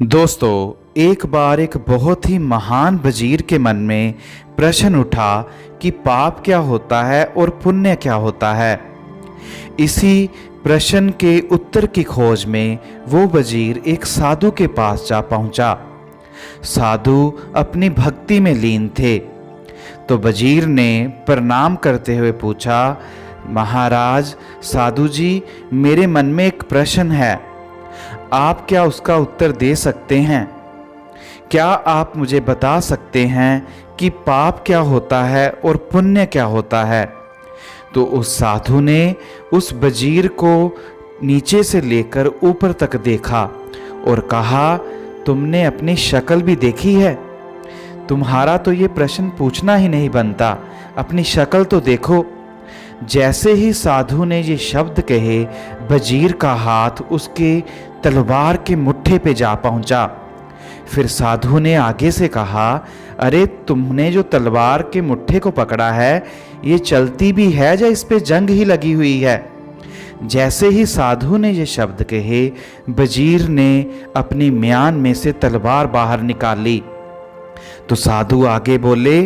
दोस्तों, एक बार एक बहुत ही महान वजीर के मन में प्रश्न उठा कि पाप क्या होता है और पुण्य क्या होता है। इसी प्रश्न के उत्तर की खोज में वो वजीर एक साधु के पास जा पहुंचा। साधु अपनी भक्ति में लीन थे। तो वजीर ने प्रणाम करते हुए पूछा, महाराज साधु जी, मेरे मन में एक प्रश्न है, आप क्या उसका उत्तर दे सकते हैं? क्या आप मुझे बता सकते हैं कि पाप क्या होता है और पुण्य क्या होता है? तो उस साधु ने उस वजीर को नीचे से लेकर ऊपर तक देखा और कहा, तुमने अपनी शक्ल भी देखी है? तुम्हारा तो ये प्रश्न पूछना ही नहीं बनता, अपनी शक्ल तो देखो। जैसे ही साधु ने ये शब्द कहे, वजीर का हाथ उसके तलवार के मुट्ठे पे जा पहुंचा। फिर साधु ने आगे से कहा, अरे तुमने जो तलवार के मुट्ठे को पकड़ा है, ये चलती भी है या इस पे जंग ही लगी हुई है? जैसे ही साधु ने ये शब्द कहे, वजीर ने अपनी म्यान में से तलवार बाहर निकाली। तो साधु आगे बोले,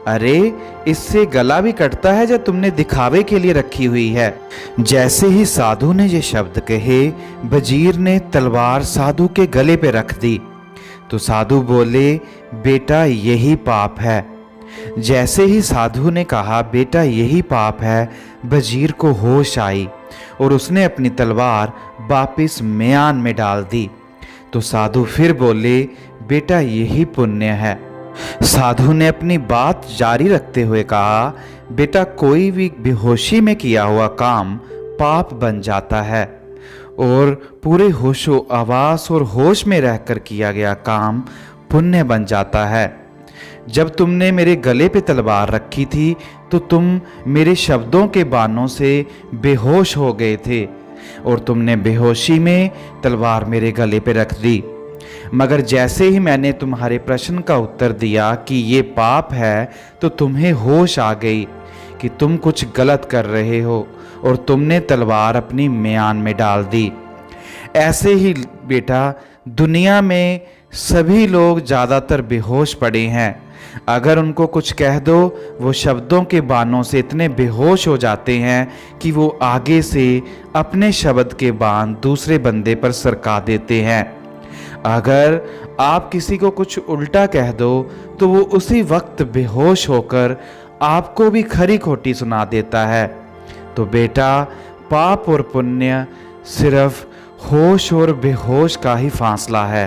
अरे इससे गला भी कटता है जो तुमने दिखावे के लिए रखी हुई है। जैसे ही साधु ने ये शब्द कहे, वजीर ने तलवार साधु के गले पे रख दी। तो साधु बोले, बेटा यही पाप है। जैसे ही साधु ने कहा बेटा यही पाप है, वजीर को होश आई और उसने अपनी तलवार वापस म्यान में डाल दी। तो साधु फिर बोले, बेटा यही पुण्य है। साधु ने अपनी बात जारी रखते हुए कहा, बेटा कोई भी बेहोशी में किया हुआ काम पाप बन जाता है और पूरे होशो आवास और होश में रहकर किया गया काम पुण्य बन जाता है। जब तुमने मेरे गले पे तलवार रखी थी तो तुम मेरे शब्दों के बानों से बेहोश हो गए थे और तुमने बेहोशी में तलवार मेरे गले पे रख दी। मगर जैसे ही मैंने तुम्हारे प्रश्न का उत्तर दिया कि ये पाप है, तो तुम्हें होश आ गई कि तुम कुछ गलत कर रहे हो और तुमने तलवार अपनी म्यान में डाल दी। ऐसे ही बेटा दुनिया में सभी लोग ज़्यादातर बेहोश पड़े हैं। अगर उनको कुछ कह दो, वो शब्दों के बानों से इतने बेहोश हो जाते हैं कि वो आगे से अपने शब्द के बान दूसरे बंदे पर सरका देते हैं। अगर आप किसी को कुछ उल्टा कह दो तो वो उसी वक्त बेहोश होकर आपको भी खरी खोटी सुना देता है। तो बेटा पाप और पुण्य सिर्फ होश और बेहोश का ही फासला है।